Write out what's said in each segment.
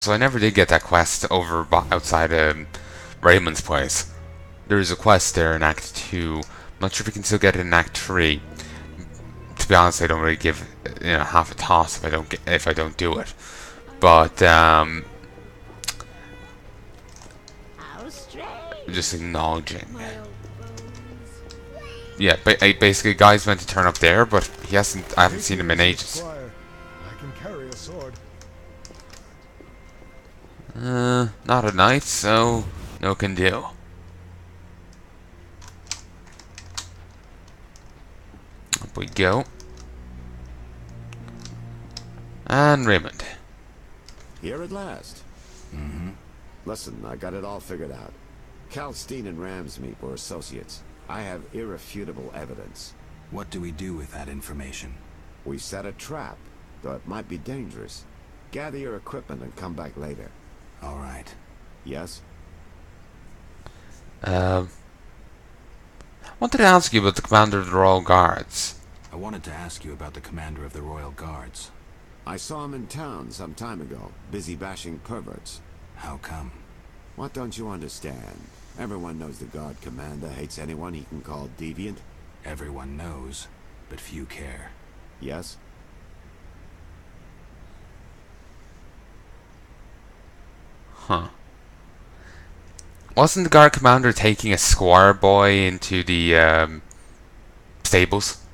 So I never did get that quest over outside Raymond's place. There is a quest there in Act 2. I'm not sure if we can still get it in Act 3. To be honest, I don't really give half a toss if I don't do it. But just acknowledging. Yeah, basically, guy's meant to turn up there, but he hasn't. I haven't seen him in ages. I can carry a sword. Not a knight, so no can do. Up we go. And Raymond. Here at last. Listen, I got it all figured out. Kalkstein and Ramsmeet were associates. I have irrefutable evidence. What do we do with that information? We set a trap, though it might be dangerous. Gather your equipment and come back later. All right. Yes? Wanted to ask you about the commander of the Royal Guards. I wanted to ask you about the commander of the Royal Guards. I saw him in town some time ago, busy bashing perverts. How come? What don't you understand? Everyone knows the guard commander hates anyone he can call deviant. Everyone knows, but few care. Yes? Huh. Wasn't the guard commander taking a squire boy into the stables?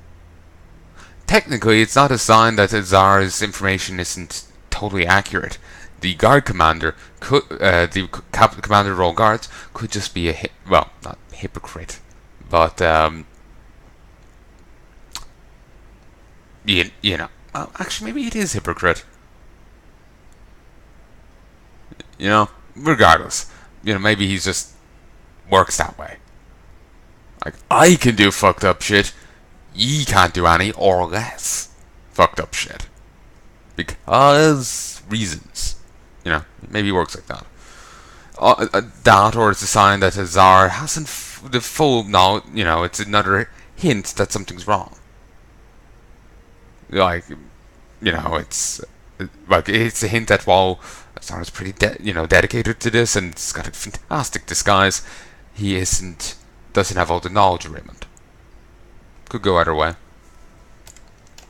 Technically, it's not a sign that Azar's information isn't totally accurate. The guard commander could, commander of Royal Guards could just be well, not hypocrite, but well, actually, maybe it is hypocrite. Regardless, maybe he's just works that way. Like, I can do fucked up shit, ye can't do any or less fucked up shit because reasons. Maybe it works like that. That, or it's a sign that Azar hasn't the full knowledge. It's another hint that something's wrong. Like, it's a hint that while Azar is pretty, dedicated to this and he's got a fantastic disguise, he doesn't have all the knowledge of Raymond. Could go either way.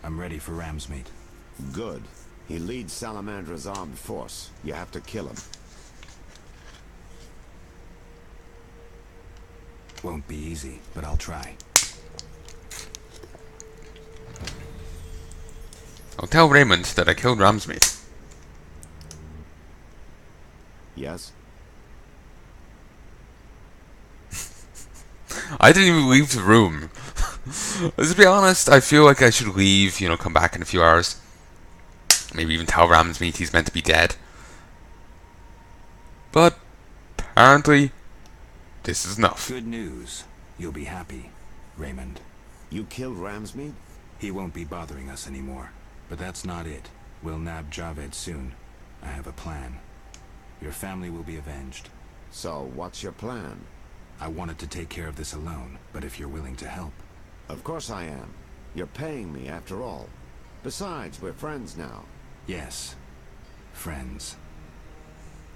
I'm ready for Ramsmeet. Good. He leads Salamandra's armed force. You have to kill him. Won't be easy, but I'll try. I'll tell Raymond that I killed Ramsmeet. Yes? I didn't even leave the room. To be honest, I feel like I should leave, come back in a few hours. Maybe even tell Ramsmeet he's meant to be dead. But apparently, this is enough. Good news. You'll be happy, Raymond. You killed Ramsmeet? He won't be bothering us anymore. But that's not it. We'll nab Javed soon. I have a plan. Your family will be avenged. So, what's your plan? I wanted to take care of this alone, but if you're willing to help... Of course I am. You're paying me after all. Besides, we're friends now. Yes. Friends.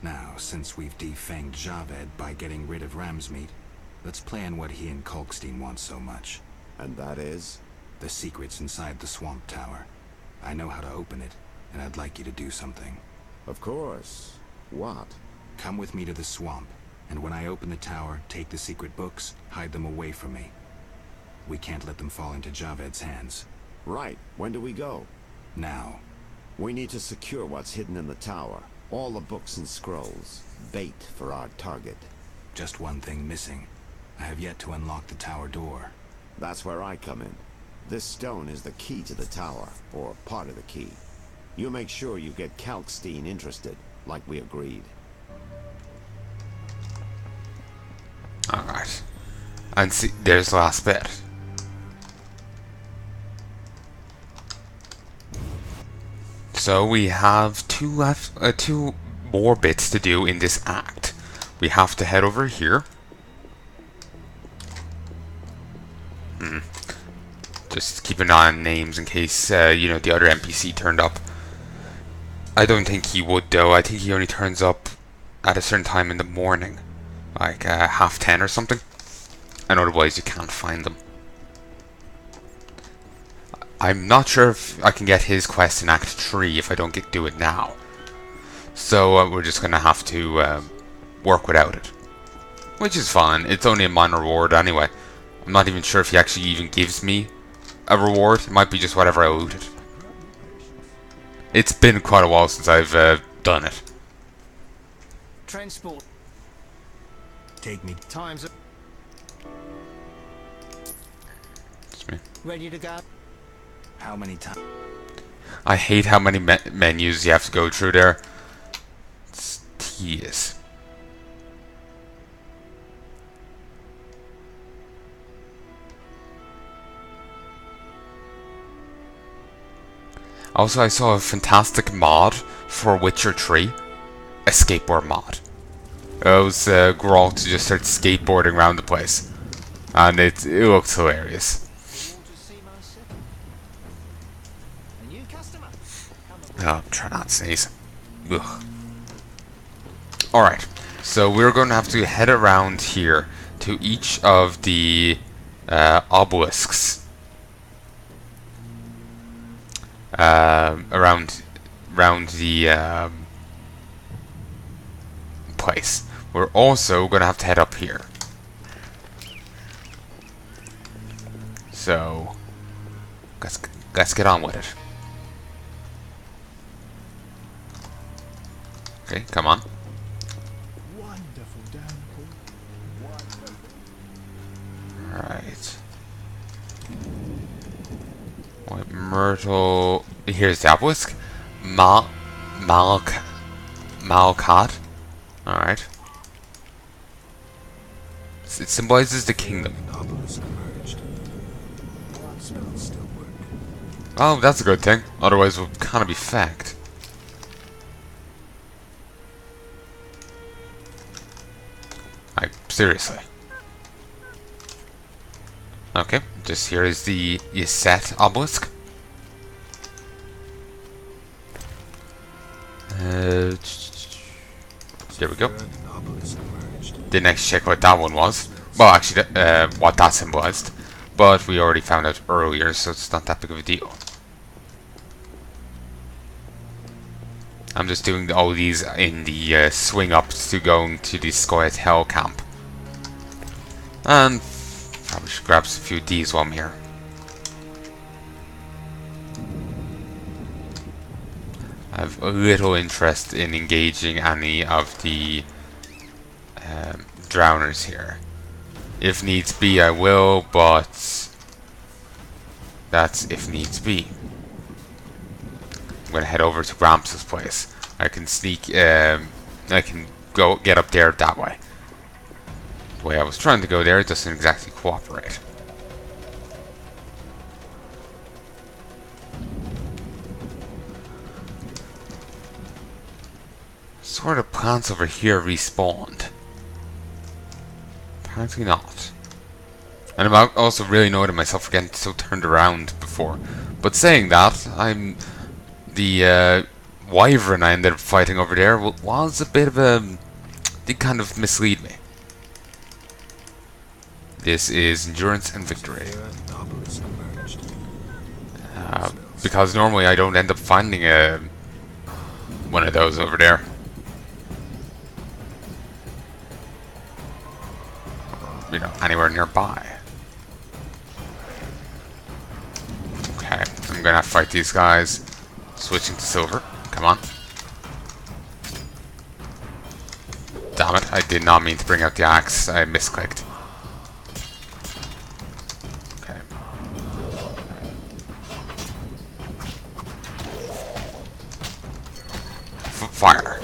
Now, since we've defanged Javed by getting rid of Ramsmeet, let's plan what he and Kalkstein want so much. And that is? The secret's inside the swamp tower. I know how to open it, and I'd like you to do something. Of course. What? Come with me to the swamp, and when I open the tower, take the secret books, hide them away from me. We can't let them fall into Javed's hands. Right. When do we go? Now. We need to secure what's hidden in the tower. All the books and scrolls. Bait for our target. Just one thing missing. I have yet to unlock the tower door. That's where I come in. This stone is the key to the tower, or part of the key. You make sure you get Kalkstein interested, like we agreed. Alright. And see, there's the last bit. So we have two more bits to do in this act. We have to head over here. Just keep an eye on names in case, the other NPC turned up. I don't think he would though. I think he only turns up at a certain time in the morning, like 10:30 or something, and otherwise you can't find them. I'm not sure if I can get his quest in Act 3 if I don't do it now. So we're just gonna have to work without it, which is fine. It's only a minor reward anyway. I'm not even sure if he actually even gives me a reward. It might be just whatever I looted. It's been quite a while since I've done it. Transport Take me. times are It's me. ready to go. How many times? I hate how many menus you have to go through there. It's tedious. Also, I saw a fantastic mod for Witcher 3, a skateboard mod. It was Geralt to just start skateboarding around the place, and it looks hilarious. A new customer. Oh, try not to sneeze. Ugh. Alright, so we're going to have to head around here to each of the obelisks around the place. We're also going to have to head up here. So let's get on with it. Okay, come on. Wonderful downpour. Wonderful. Alright. White myrtle. Here's the obelisk. Malkat. Alright. It symbolizes the kingdom. Obelisk emerged. Spells still work. Oh, that's a good thing. Otherwise, we'll kind of be fact. Like, seriously. Okay, just here is the Set obelisk. There we go. Obelisk emerged. Didn't actually check what that one was. Well, actually, what that symbolized. But we already found out earlier, so it's not that big of a deal. I'm just doing all these in the swing up to going to the Scoia'tael camp. And probably should grab a few of these while I'm here. I have little interest in engaging any of the drowners here. If needs be, I will, but that's if needs be. I'm gonna head over to Gramps' place. I can sneak. I can go get up there that way. The way I was trying to go there doesn't exactly cooperate. Sort of plants over here respawned. Apparently not. And I'm also really annoyed at myself for getting so turned around before. But saying that, the wyvern I ended up fighting over there was a bit of a... did kind of mislead me. This is endurance and victory. Obelisk emerged. Because normally I don't end up finding one of those over there. You know, anywhere nearby. Okay, I'm gonna have to fight these guys. Switching to silver. Come on. Damn it, I did not mean to bring out the axe. I misclicked. Okay. Fire.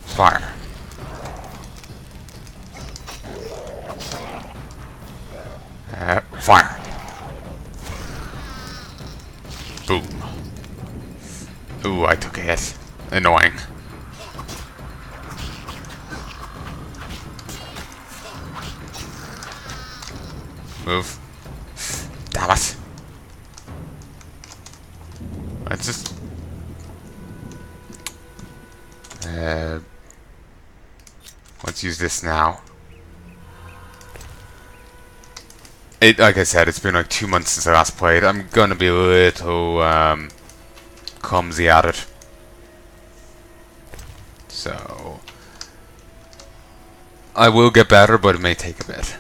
Fire. Fire. Boom. Ooh, I took a hit. Annoying. Move. Damn it. Let's just Let's use this now. Like I said, it's been like 2 months since I last played. I'm gonna be a little clumsy at it. So I will get better, but it may take a bit.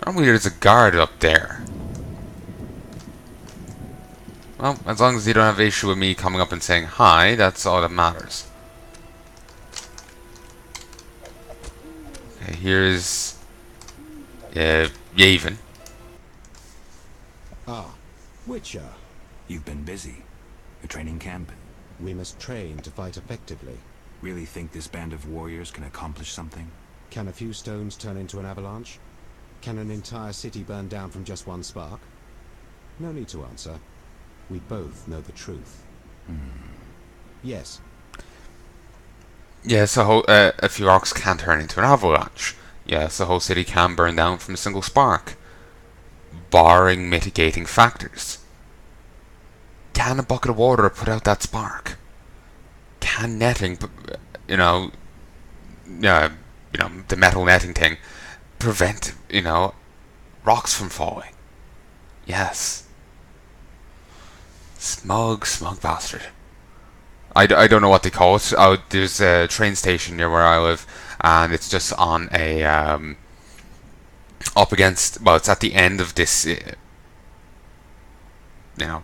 Probably there's a guard up there. Well, as long as you don't have an issue with me coming up and saying hi, that's all that matters. Okay, here's Yavin. Ah, Witcher. You've been busy. You're training camp. We must train to fight effectively. Really think this band of warriors can accomplish something? Can a few stones turn into an avalanche? Can an entire city burn down from just one spark? No need to answer. We both know the truth. Yes. Yes, a few rocks can turn into an avalanche. Yes, the whole city can burn down from a single spark, barring mitigating factors. Can a bucket of water put out that spark? Can netting, the metal netting thing, prevent, rocks from falling? Yes. Smug bastard. I don't know what they call it. There's a train station near where I live, and it's just on a up against. Well, it's at the end of this,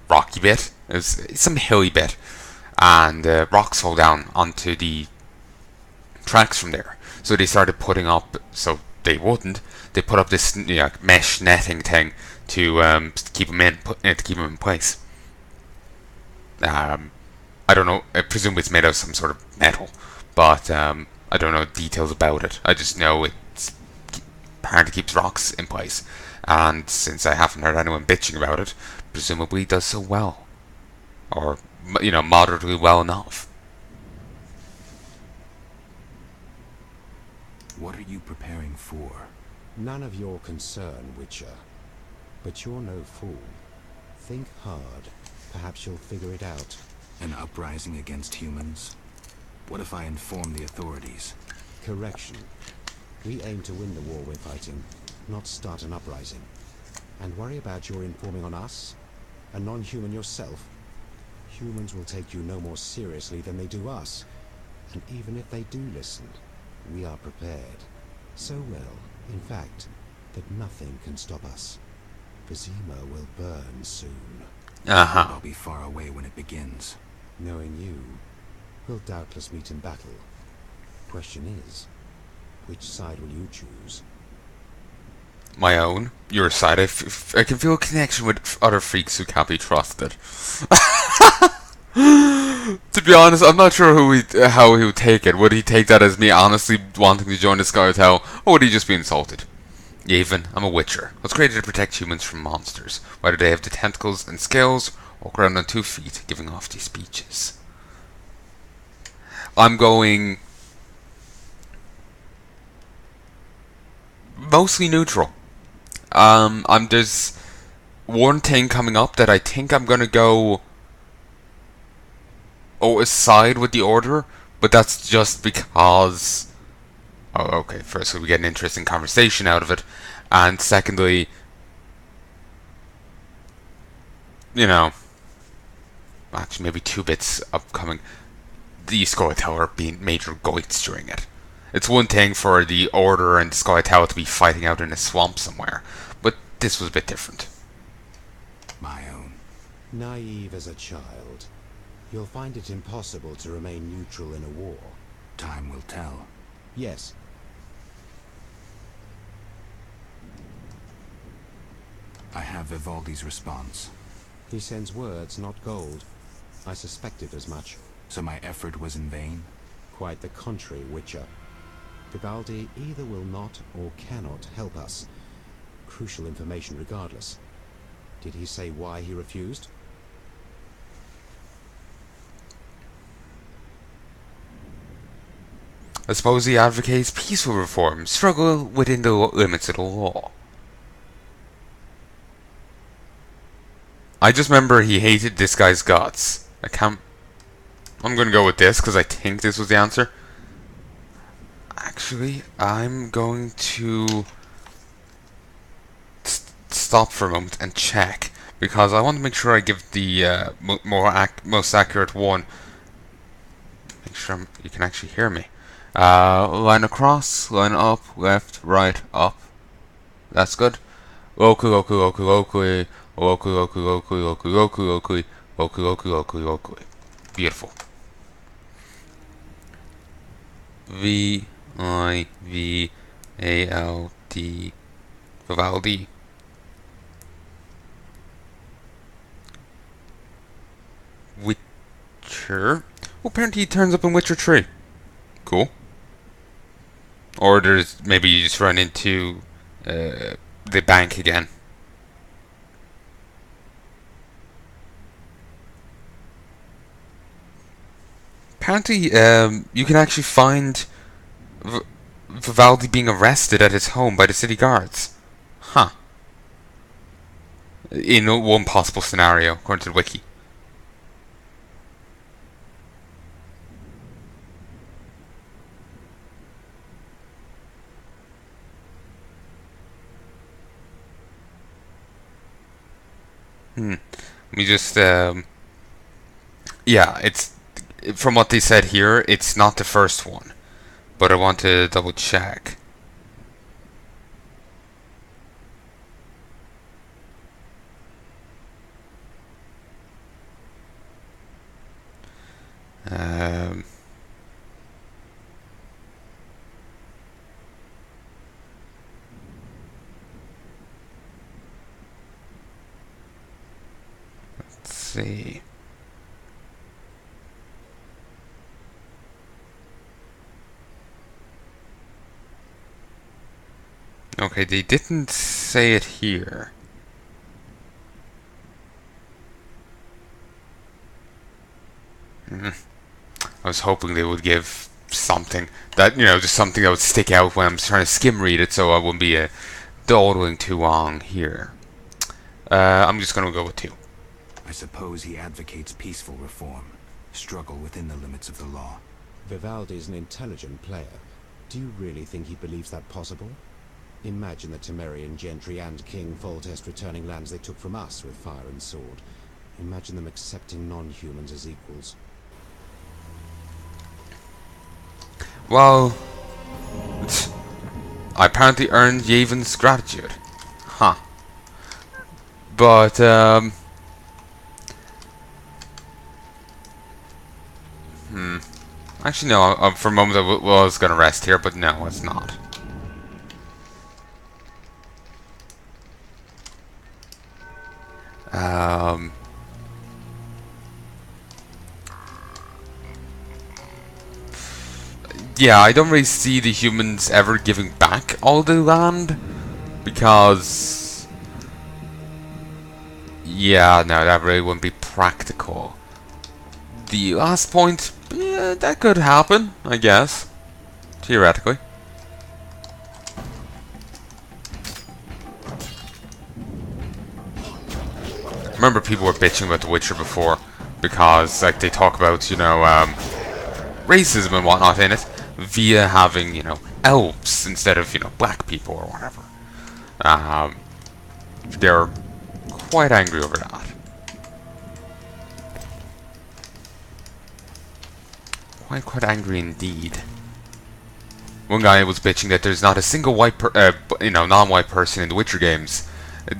rocky bit. It's some hilly bit, and rocks fall down onto the tracks from there. So they started putting up. So they wouldn't. They put up this mesh netting thing to keep them in place. I don't know. I presume it's made of some sort of metal, but I don't know details about it. I just know it's apparently keeps rocks in place, and since I haven't heard anyone bitching about it, presumably does so well, or moderately well enough. What are you preparing for? None of your concern, Witcher. But you're no fool. Think hard. Perhaps you'll figure it out. An uprising against humans? What if I inform the authorities? Correction. We aim to win the war we're fighting, not start an uprising. And worry about your informing on us? A non-human yourself? Humans will take you no more seriously than they do us. And even if they do listen, we are prepared. So well, in fact, that nothing can stop us. Vizima will burn soon. I'll be far away when it begins. Knowing you, we'll doubtless meet in battle. Question is, which side will you choose? My own, your side. I can feel a connection with other freaks who can't be trusted. To be honest, I'm not sure how he would take it. Would he take that as me honestly wanting to join the Scoia'tael, or would he just be insulted? Yavin, I'm a witcher. I was created to protect humans from monsters, whether they have the tentacles and scales, or ground on 2 feet, giving off these speeches. I'm going mostly neutral. There's one thing coming up that I think I'm gonna go aside with the order, but that's just because. Oh, okay. Firstly, we get an interesting conversation out of it, and secondly, actually maybe 2 bits upcoming. The Scoia'tael are being major goits during it. It's one thing for the Order and the Scoia'tael to be fighting out in a swamp somewhere, but this was a bit different. My own. Naive as a child, you'll find it impossible to remain neutral in a war. Time will tell. Yes. I have Vivaldi's response. He sends words, not gold. I suspected as much. So my effort was in vain? Quite the contrary, Witcher. Vivaldi either will not or cannot help us. Crucial information regardless. Did he say why he refused? I suppose he advocates peaceful reform, struggle within the limits of the law. I just remember he hated this guy's guts. I can't I'm gonna go with this because I think this was the answer. Actually, I'm going to stop for a moment and check because I want to make sure I give the most accurate one. Make sure you can actually hear me. Line across, line up, left, right, up. That's good. Locally, locally, locally, locally, locally, locally, locally, locally, locally, locally, locally, locally, locally, locally. Beautiful. V-I-V-A-L-D. Vivaldi. Witcher. Well, apparently he turns up in Witcher 3. Cool. Or there's maybe you just run into the bank again. Apparently, you can actually find Vivaldi being arrested at his home by the city guards. Huh. In one possible scenario, according to the wiki. Let me just, yeah, it's, from what they said here, it's not the first one. But I want to double check. Let's see. Okay, they didn't say it here. I was hoping they would give something that, just something that would stick out when I'm trying to skim read it so I wouldn't be dawdling too long here. I'm just going to go with 2. I suppose he advocates peaceful reform, struggle within the limits of the law. Vivaldi's an intelligent player. Do you really think he believes that possible? Imagine the Temerian gentry and King Foltest returning lands they took from us with fire and sword. Imagine them accepting non-humans as equals. Well, I apparently earned Yavon's gratitude. Huh. But, actually, no, for a moment I was going to rest here, but no, it's not. Yeah, I don't really see the humans ever giving back all the land, because, yeah, no, that really wouldn't be practical. The last point, yeah, that could happen, I guess, theoretically. Remember, people were bitching about The Witcher before, because, like, they talk about, racism and whatnot in it, via having, elves instead of, black people or whatever. They're quite angry over that. Quite angry indeed. One guy was bitching that there's not a single non-white person in the Witcher games.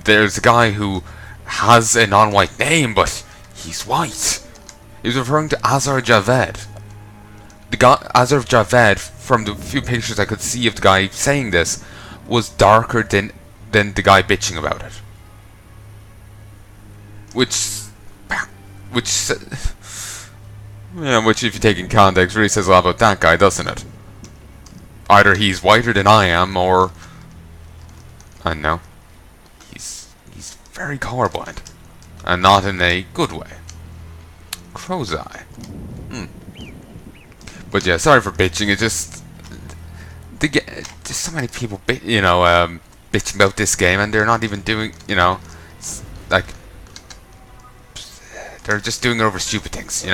There's a guy who has a non-white name, but he's white. He was referring to Azar Javed. The guy, Azar Javed, from the few pictures I could see of the guy saying this, was darker than the guy bitching about it. Which, if you take in context, really says a lot about that guy, doesn't it? Either he's whiter than I am, or I don't know. He's very colorblind, and not in a good way. Crow's eye. But yeah, sorry for bitching. It just there's so many people, bitching about this game, and they're not even doing, like, they're just doing it over stupid things,